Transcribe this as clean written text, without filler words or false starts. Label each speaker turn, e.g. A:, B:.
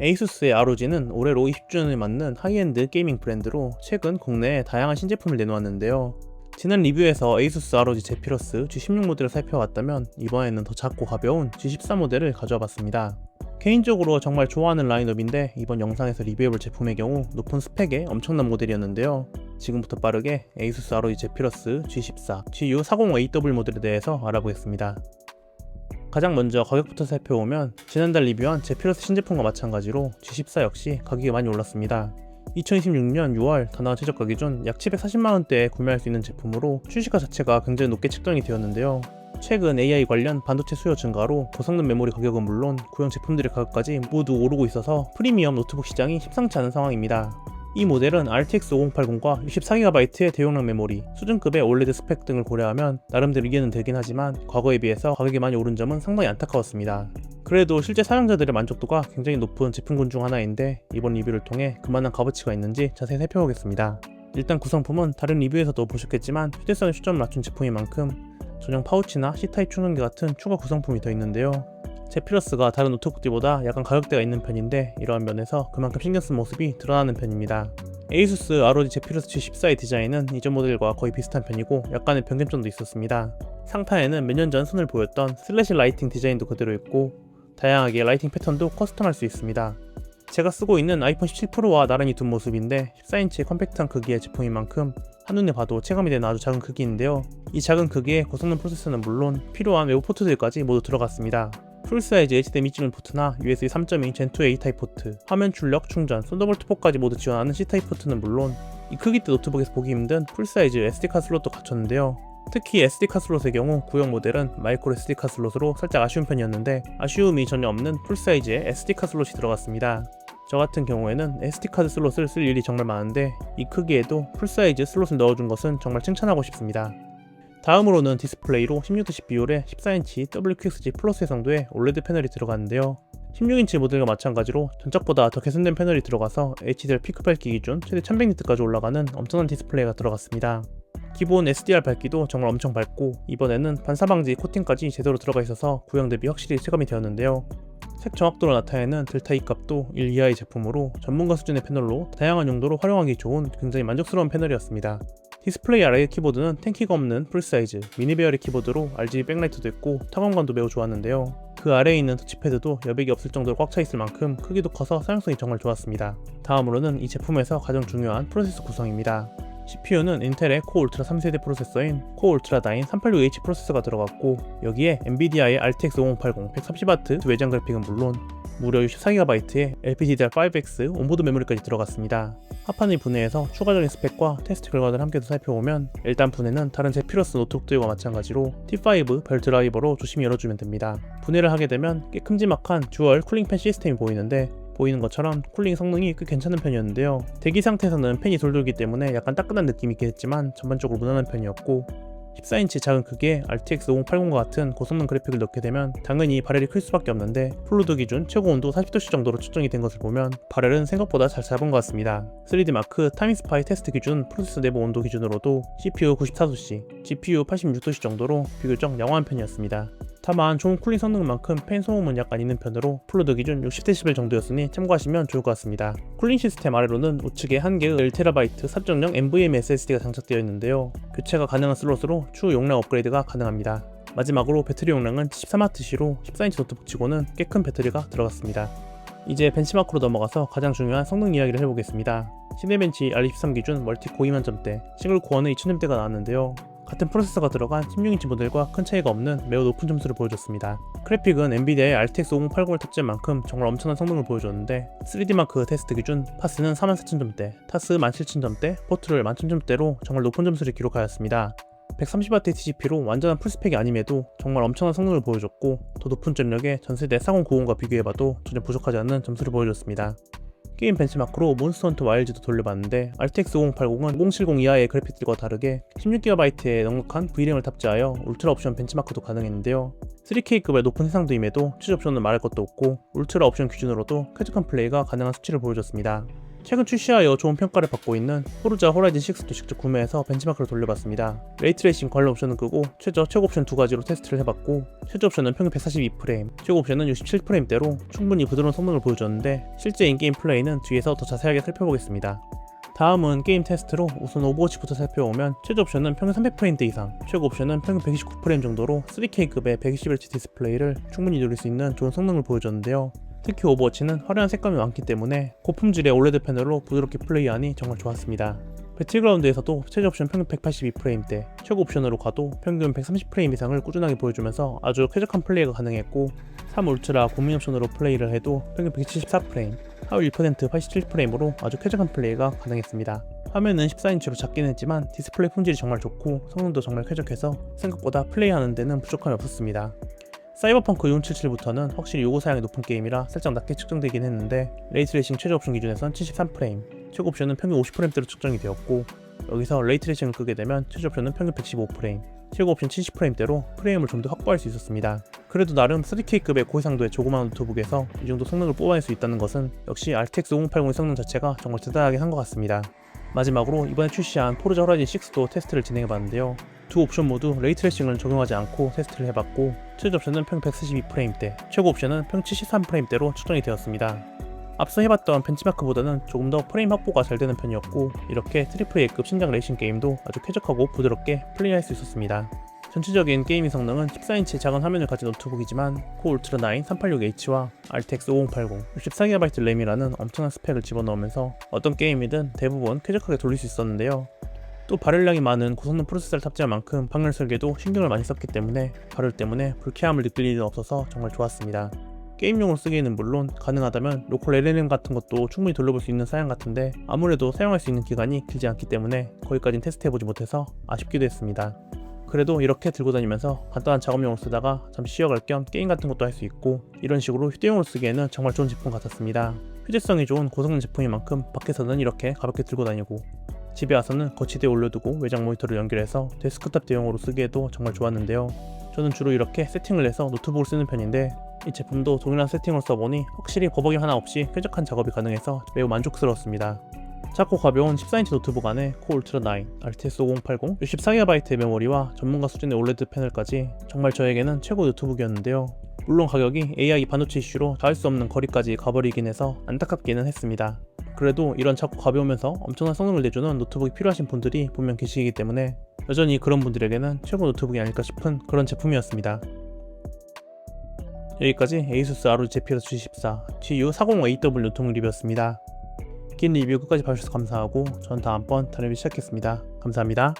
A: 에이수스의 ROG는 올해로 20주년을 맞는 하이엔드 게이밍 브랜드로 최근 국내에 다양한 신제품을 내놓았는데요. 지난 리뷰에서 에이수스 ROG 제피러스 G16 모델을 살펴봤다면 이번에는 더 작고 가벼운 G14 모델을 가져와 봤습니다. 개인적으로 정말 좋아하는 라인업인데 이번 영상에서 리뷰해볼 제품의 경우 높은 스펙의 엄청난 모델이었는데요. 지금부터 빠르게 에이수스 ROG 제피러스 G14, GU40AW 모델에 대해서 알아보겠습니다. 가장 먼저 가격부터 살펴보면 지난달 리뷰한 제피러스 신제품과 마찬가지로 G14 역시 가격이 많이 올랐습니다. 2026년 6월 다나와 최저가 기준 약 740만원대에 구매할 수 있는 제품으로 출시가 자체가 굉장히 높게 책정이 되었는데요. 최근 AI 관련 반도체 수요 증가로 고성능 메모리 가격은 물론 구형 제품들의 가격까지 모두 오르고 있어서 프리미엄 노트북 시장이 심상치 않은 상황입니다. 이 모델은 RTX 5080과 64GB의 대용량 메모리, 수준급의 OLED 스펙 등을 고려하면 나름대로 이해는 되긴 하지만 과거에 비해서 가격이 많이 오른 점은 상당히 안타까웠습니다. 그래도 실제 사용자들의 만족도가 굉장히 높은 제품군 중 하나인데 이번 리뷰를 통해 그만한 값어치가 있는지 자세히 살펴보겠습니다. 일단 구성품은 다른 리뷰에서도 보셨겠지만 휴대성에 초점을 맞춘 제품인 만큼 전용 파우치나 C타입 충전기 같은 추가 구성품이 더 있는데요. 제피러스가 다른 노트북들보다 약간 가격대가 있는 편인데 이러한 면에서 그만큼 신경쓴 모습이 드러나는 편입니다. 에이수스 ROG 제피러스 G14의 디자인은 이전 모델과 거의 비슷한 편이고 약간의 변경점도 있었습니다. 상단에는 몇 년 전 손을 보였던 슬래시 라이팅 디자인도 그대로 있고 다양하게 라이팅 패턴도 커스텀할 수 있습니다. 제가 쓰고 있는 아이폰 17 프로와 나란히 둔 모습인데 14인치 컴팩트한 크기의 제품인 만큼 한눈에 봐도 체감이 되는 아주 작은 크기인데요. 이 작은 크기에 고성능 프로세서는 물론 필요한 외부 포트들까지 모두 들어갔습니다. 풀사이즈 HDMI 찍는 포트나 USB 3.2 Gen2 A타입 포트, 화면 출력, 충전, 썬더볼트 4까지 모두 지원하는 C타입 포트는 물론 이 크기대 노트북에서 보기 힘든 풀사이즈 SD카드 슬롯도 갖췄는데요. 특히 SD카드 슬롯의 경우 구형 모델은 마이크로 SD카드 슬롯으로 살짝 아쉬운 편이었는데 아쉬움이 전혀 없는 풀사이즈의 SD카드 슬롯이 들어갔습니다. 저 같은 경우에는 SD카드 슬롯을 쓸 일이 정말 많은데 이 크기에도 풀사이즈 슬롯을 넣어준 것은 정말 칭찬하고 싶습니다. 다음으로는 디스플레이로 16도씨 비율의 14인치 WQXG 플러스 해상도의 OLED 패널이 들어가는데요. 16인치 모델과 마찬가지로 전작보다 더 개선된 패널이 들어가서 HDR 피크 밝기 기준 최대 1100니트까지 올라가는 엄청난 디스플레이가 들어갔습니다. 기본 SDR 밝기도 정말 엄청 밝고 이번에는 반사방지 코팅까지 제대로 들어가 있어서 구형 대비 확실히 체감이 되었는데요. 색 정확도로 나타내는 델타 E 값도 1 이하의 제품으로 전문가 수준의 패널로 다양한 용도로 활용하기 좋은 굉장히 만족스러운 패널이었습니다. 디스플레이 아래의 키보드는 텐키가 없는 풀사이즈 미니 베어리 키보드로 RGB 백라이트도 있고 타건감도 매우 좋았는데요. 그 아래에 있는 터치패드도 여백이 없을 정도로 꽉 차 있을 만큼 크기도 커서 사용성이 정말 좋았습니다. 다음으로는 이 제품에서 가장 중요한 프로세서 구성입니다. CPU는 인텔의 코어 울트라 3세대 프로세서인 코어 울트라 9 386H 프로세서가 들어갔고 여기에 엔비디아의 RTX 5080 130W 외장 그래픽은 물론 무려 64GB의 LPDDR5X 온보드 메모리까지 들어갔습니다. 합판을 분해해서 추가적인 스펙과 테스트 결과들을 함께 살펴보면 일단 분해는 다른 제피러스 노트북들과 마찬가지로 T5 별 드라이버로 조심히 열어주면 됩니다. 분해를 하게 되면 꽤 큼지막한 듀얼 쿨링팬 시스템이 보이는데 보이는 것처럼 쿨링 성능이 꽤 괜찮은 편이었는데요. 대기 상태에서는 팬이 돌돌기 때문에 약간 따끈한 느낌이 있긴 했지만 전반적으로 무난한 편이었고 14인치 작은 크기에 RTX 5080과 같은 고성능 그래픽을 넣게 되면 당연히 발열이 클 수밖에 없는데 풀로드 기준 최고 온도 40도씨 정도로 측정이 된 것을 보면 발열은 생각보다 잘 잡은 것 같습니다. 3D 마크 타임스파이 테스트 기준 프로세서 내부 온도 기준으로도 CPU 94도씨, GPU 86도씨 정도로 비교적 양호한 편이었습니다. 다만 좋은 쿨링 성능만큼 팬 소음은 약간 있는 편으로 풀로드 기준 60dB 정도였으니 참고하시면 좋을 것 같습니다. 쿨링 시스템 아래로는 우측에 한 개의 1TB 4.0 NVMe SSD가 장착되어 있는데요. 교체가 가능한 슬롯으로 추후 용량 업그레이드가 가능합니다. 마지막으로 배터리 용량은 73W로 14인치 노트북치고는 꽤 큰 배터리가 들어갔습니다. 이제 벤치마크로 넘어가서 가장 중요한 성능 이야기를 해보겠습니다. 시네벤치 R23 기준 멀티 코어 2만점대, 싱글 코어는 2000점대가 나왔는데요. 같은 프로세서가 들어간 16인치 모델과 큰 차이가 없는 매우 높은 점수를 보여줬습니다. 그래픽은 엔비디아의 RTX 5080을 탑재한 만큼 정말 엄청난 성능을 보여줬는데 3D마크 테스트 기준 파스는 44,000점대, 타스 17,000점대, 포트를 11,000점대로 정말 높은 점수를 기록하였습니다. 130W TGP로 완전한 풀스펙이 아님에도 정말 엄청난 성능을 보여줬고 더 높은 전력의 전세대 4090과 비교해봐도 전혀 부족하지 않는 점수를 보여줬습니다. 게임 벤치마크로 몬스터헌터 와일드도 돌려봤는데 RTX 5080은 5070 이하의 그래픽들과 다르게 16GB의 넉넉한 V램을 탑재하여 울트라 옵션 벤치마크도 가능했는데요. 3K급의 높은 해상도임에도 추지 옵션은 말할 것도 없고 울트라 옵션 기준으로도 쾌적한 플레이가 가능한 수치를 보여줬습니다. 최근 출시하여 좋은 평가를 받고 있는 포르자 호라이즌 6도 직접 구매해서 벤치마크를 돌려봤습니다. 레이트레이싱 관련 옵션은 끄고 최저 옵션 두 가지로 테스트를 해봤고, 최저 옵션은 평균 142프레임, 최고 옵션은 67프레임대로 충분히 부드러운 성능을 보여줬는데 실제 인게임 플레이는 뒤에서 더 자세하게 살펴보겠습니다. 다음은 게임 테스트로 우선 오버워치부터 살펴보면 최저 옵션은 평균 300프레임대 이상, 최고 옵션은 평균 129프레임 정도로 3K급의 120Hz 디스플레이를 충분히 누릴 수 있는 좋은 성능을 보여줬는데요. 특히 오버워치는 화려한 색감이 많기 때문에 고품질의 올레드 패널로 부드럽게 플레이하니 정말 좋았습니다. 배틀그라운드에서도 최저 옵션 평균 182프레임대, 최고 옵션으로 가도 평균 130프레임 이상을 꾸준하게 보여주면서 아주 쾌적한 플레이가 가능했고, 3 울트라 고민 옵션으로 플레이를 해도 평균 174프레임, 하위 1% 87프레임으로 아주 쾌적한 플레이가 가능했습니다. 화면은 14인치로 작긴 했지만 디스플레이 품질이 정말 좋고 성능도 정말 쾌적해서 생각보다 플레이하는 데는 부족함이 없었습니다. 사이버펑크 2077부터는 확실히 요구 사양이 높은 게임이라 살짝 낮게 측정되긴 했는데 레이트레이싱 최저 옵션 기준에선 73프레임, 최고 옵션은 평균 50프레임대로 측정이 되었고, 여기서 레이트레이싱을 끄게 되면 최저 옵션은 평균 115프레임, 최고 옵션 70프레임대로 프레임을 좀 더 확보할 수 있었습니다. 그래도 나름 3K급의 고해상도의 조그마한 노트북에서 이 정도 성능을 뽑아낼 수 있다는 것은 역시 RTX 5080의 성능 자체가 정말 대단하긴 한 것 같습니다. 마지막으로 이번에 출시한 포르자 호라이즌 6도 테스트를 진행해봤는데요. 두 옵션 모두 레이트레이싱을 적용하지 않고 테스트를 해봤고, 최저 옵션은 평균 142프레임대, 최고 옵션은 평균 73프레임대로 측정이 되었습니다. 앞서 해봤던 벤치마크보다는 조금 더 프레임 확보가 잘 되는 편이었고, 이렇게 AAA급 신작 레이싱 게임도 아주 쾌적하고 부드럽게 플레이할 수 있었습니다. 전체적인 게이밍 성능은 14인치 작은 화면을 가진 노트북이지만 코어 울트라 9 386H와 RTX 5080, 64GB 램이라는 엄청난 스펙을 집어넣으면서 어떤 게임이든 대부분 쾌적하게 돌릴 수 있었는데요. 또 발열량이 많은 고성능 프로세서를 탑재한 만큼 방열 설계도 신경을 많이 썼기 때문에 발열 때문에 불쾌함을 느낄 일은 없어서 정말 좋았습니다. 게임용으로 쓰기에는 물론 가능하다면 로컬 LLM 같은 것도 충분히 돌려볼 수 있는 사양 같은데 아무래도 사용할 수 있는 기간이 길지 않기 때문에 거기까진 테스트해보지 못해서 아쉽기도 했습니다. 그래도 이렇게 들고 다니면서 간단한 작업용으로 쓰다가 잠시 쉬어갈 겸 게임 같은 것도 할 수 있고, 이런 식으로 휴대용으로 쓰기에는 정말 좋은 제품 같았습니다. 휴대성이 좋은 고성능 제품인 만큼 밖에서는 이렇게 가볍게 들고 다니고, 집에 와서는 거치대에 올려두고 외장 모니터를 연결해서 데스크탑 대용으로 쓰기에도 정말 좋았는데요. 저는 주로 이렇게 세팅을 해서 노트북을 쓰는 편인데 이 제품도 동일한 세팅을 써보니 확실히 버벅이 하나 없이 쾌적한 작업이 가능해서 매우 만족스러웠습니다. 작고 가벼운 14인치 노트북 안에 코어 울트라 9, RTX 5080, 64GB 메모리와 전문가 수준의 올레드 패널까지 정말 저에게는 최고 노트북이었는데요. 물론 가격이 AI 반도체 이슈로 닿을 수 없는 거리까지 가버리긴 해서 안타깝기는 했습니다. 그래도 이런 작고 가벼우면서 엄청난 성능을 내주는 노트북이 필요하신 분들이 분명 계시기 때문에 여전히 그런 분들에게는 최고 노트북이 아닐까 싶은 그런 제품이었습니다. 여기까지 ASUS ROG 제피러스 G14 GU405AW 노트북 리뷰였습니다. 긴 리뷰 끝까지 봐주셔서 감사하고 전 다음번 다른 리뷰 시작하겠습니다. 감사합니다.